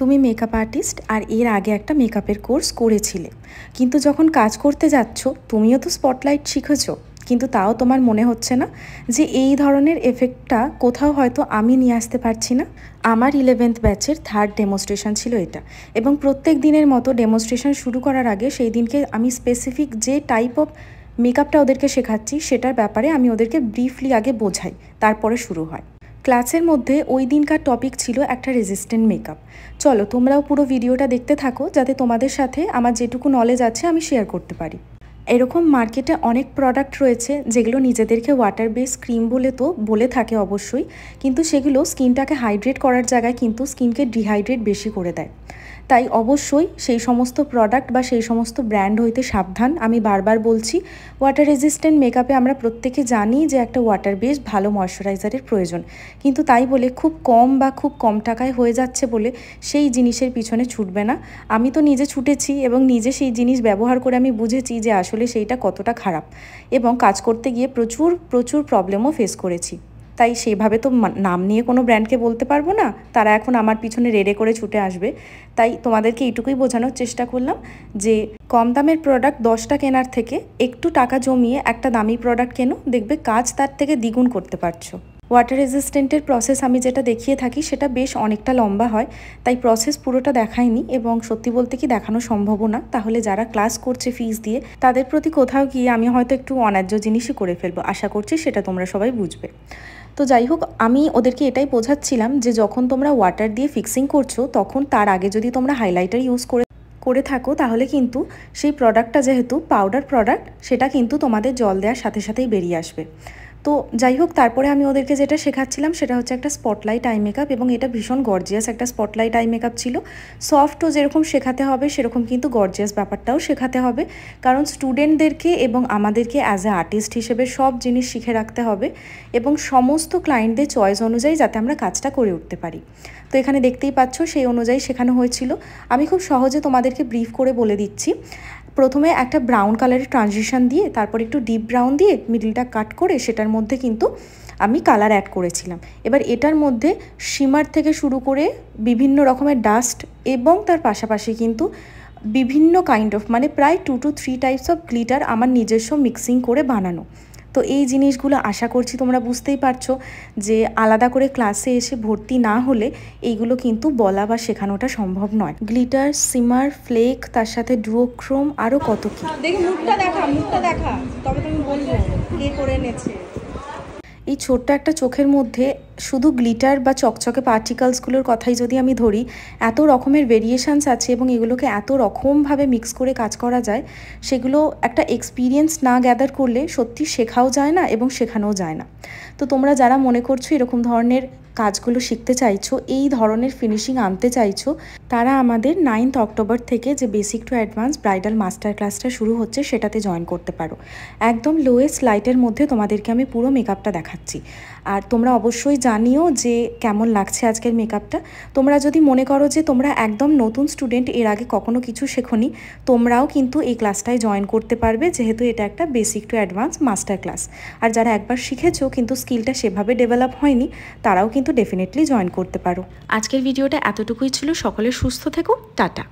তুমি makeup artist আর এর আগে একটা মেকআপের কোর্স করেছিলে, কিন্তু যখন কাজ করতে যাচ্ছ তুমিও তো স্পটলাইট শিখেছো, কিন্তু তাও তোমার মনে হচ্ছে না যে এই ধরনের এফেক্টটা কোথাও হয়তো আমি নিয়ে আসতে পারছি না। আমার 11th ব্যাচের 3rd ডেমনস্ট্রেশন ছিল এটা, এবং প্রত্যেক দিনের মতো ডেমনস্ট্রেশন শুরু করার আগে সেই দিনকে আমি স্পেসিফিক যে টাইপ অফ মেকআপটা ওদেরকে শেখাচ্ছি সেটার ব্যাপারে আমি ওদেরকে ব্রিফলি আগে বোঝাই, তারপরে শুরু হয় ক্লাসের মধ্যে। ওই দিনকার টপিক ছিল একটা রেজিস্ট্যান্ট মেকআপ। চলো তোমরাও পুরো ভিডিওটা দেখতে থাকো, যাতে তোমাদের সাথে আমার যেটুকু নলেজ আছে আমি শেয়ার করতে পারি। এরকম মার্কেটে অনেক প্রোডাক্ট রয়েছে যেগুলো নিজেদেরকে ওয়াটার বেস ক্রিম বলে তো বলে থাকে অবশ্যই, কিন্তু সেগুলো স্কিনটাকে হাইড্রেট করার জায়গায় কিন্তু স্কিনকে ডিহাইড্রেট বেশি করে দেয়। তাই অবশ্যই সেই সমস্ত প্রোডাক্ট বা সেই সমস্ত ব্র্যান্ড হইতে সাবধান। আমি বারবার বলছি, ওয়াটার রেজিস্ট্যান্ট মেকআপে আমরা প্রত্যেকে জানি যে একটা ওয়াটার বেস ভালো ময়শ্চারাইজারের প্রয়োজন, কিন্তু তাই বলে খুব কম বা খুব কম টাকায় হয়ে যাচ্ছে বলে সেই জিনিসের পিছনে ছুটবে না। আমি তো নিজে ছুটেছি এবং নিজে সেই জিনিস ব্যবহার করে আমি বুঝেছি যে আসলে সেইটা কতটা খারাপ, এবং কাজ করতে গিয়ে প্রচুর প্রচুর প্রবলেমও ফেস করেছি। তাই সেইভাবে তো নাম নিয়ে কোনো ব্র্যান্ডকে বলতে পারবো না, তারা এখন আমার পিছনে রেডে করে ছুটে আসবে। তাই তোমাদেরকে এইটুকুই বোঝানোর চেষ্টা করলাম যে কম দামের প্রোডাক্ট 10টা কেনার থেকে একটু টাকা জমিয়ে একটা দামি প্রোডাক্ট কেনো, দেখবে কাজ তার থেকে দ্বিগুণ করতে পারছো। ওয়াটার রেজিস্ট্যান্টের প্রসেস আমি যেটা দেখিয়ে থাকি সেটা বেশ অনেকটা লম্বা হয়, তাই প্রসেস পুরোটা দেখাইনি, এবং সত্যি বলতে কি দেখানো সম্ভবও না। তাহলে যারা ক্লাস করছে ফিস দিয়ে তাদের প্রতি কোথাও গিয়ে আমি হয়তো একটু অন্যায্য জিনিসই করে ফেলবো। আশা করছি সেটা তোমরা সবাই বুঝবে। তো যাই হোক, আমি ওদেরকে এটাই বোঝাচ্ছিলাম যে যখন তোমরা ওয়াটার দিয়ে ফিক্সিং করছো তখন তার আগে যদি তোমরা হাইলাইটার ইউজ করে থাকো, তাহলে কিন্তু সেই প্রোডাক্টটা যেহেতু পাউডার প্রোডাক্ট, সেটা কিন্তু তোমাদের জল দেওয়ার সাথে সাথেই বেরিয়ে আসবে। তো যাই হোক, তারপরে আমি ওদেরকে যেটা শেখাচ্ছিলাম সেটা হচ্ছে একটা স্পটলাইট আই মেকআপ, এবং এটা ভীষণ গর্জিয়াস একটা স্পটলাইট আই মেকআপ ছিল। সফটও যেরকম শেখাতে হবে সেরকম কিন্তু গর্জিয়াস ব্যাপারটাও শেখাতে হবে, কারণ স্টুডেন্টদেরকে এবং আমাদেরকে অ্যাজ এ আর্টিস্ট হিসেবে সব জিনিস শিখে রাখতে হবে, এবং সমস্ত ক্লায়েন্টদের চয়েস অনুযায়ী যাতে আমরা কাজটা করে উঠতে পারি। তো এখানে দেখতেই পাচ্ছ সেই অনুযায়ী শেখানো হয়েছিল। আমি খুব সহজে তোমাদেরকে ব্রিফ করে বলে দিচ্ছি। প্রথমে একটা ব্রাউন কালারের ট্রানজিশন দিয়ে, তারপর একটু ডিপ ব্রাউন দিয়ে মিডলটা কাট করে সেটার মধ্যে কিন্তু আমি কালার অ্যাড করেছিলাম। এবার এটার মধ্যে শিমার থেকে শুরু করে বিভিন্ন রকমের ডাস্ট, এবং তার পাশাপাশি কিন্তু বিভিন্ন কাইন্ড অফ মানে প্রায় 2 to 3 টাইপস অফ গ্লিটার আমার নিজস্ব মিক্সিং করে বানানো। তো এই জিনিসগুলো আশা করছি তোমরা বুঝতেই পারছো যে আলাদা করে ক্লাসে এসে ভর্তি না হলে এইগুলো কিন্তু বলা বা শেখানোটা সম্ভব নয়। গ্লিটার, সিমার, ফ্লেক, তার সাথে ডুওক্রোম, আরও কত কি। দেখি মুখটা দেখা, তবে তুমি বলবো কে করে এনেছে। এই ছোট্ট একটা চোখের মধ্যে শুধু গ্লিটার বা চকচকে পার্টিকলসগুলোর কথাই যদি আমি ধরি, এত রকমের ভেরিয়েশানস আছে এবং এগুলোকে এত রকমভাবে মিক্স করে কাজ করা যায়, সেগুলো একটা এক্সপিরিয়েন্স না গ্যাদার করলে সত্যি শেখাও যায় না এবং শেখানোও যায় না। তো তোমরা যারা মনে করছো এরকম ধরনের কাজগুলো শিখতে চাইছো, এই ধরনের ফিনিশিং আনতে চাইছো, তারা আমাদের 9th অক্টোবর থেকে যে basic to advance bridal master ক্লাসটা শুরু হচ্ছে সেটাতে জয়েন করতে পারো। একদম লোয়েস্ট লাইটের মধ্যে তোমাদেরকে আমি পুরো মেকআপটা দেখাচ্ছি। আর তোমরা অবশ্যই জানিও যে কেমন লাগছে আজকের মেকআপটা। তোমরা যদি মনে করো যে তোমরা একদম নতুন স্টুডেন্ট, এর আগে কখনো কিছু শেখোনি, তোমরাও কিন্তু এই ক্লাসটায় জয়েন করতে পারবে, যেহেতু এটা একটা basic to advance master class. আর যারা একবার শিখেছো কিন্তু স্কিলটা সেভাবে ডেভেলপ হয়নি, তারাও কিন্তু ডেফিনেটলি জয়েন করতে পারো। আজকের ভিডিওটা এতটুকুই ছিল। সকলে সুস্থ থেকো, টাটা।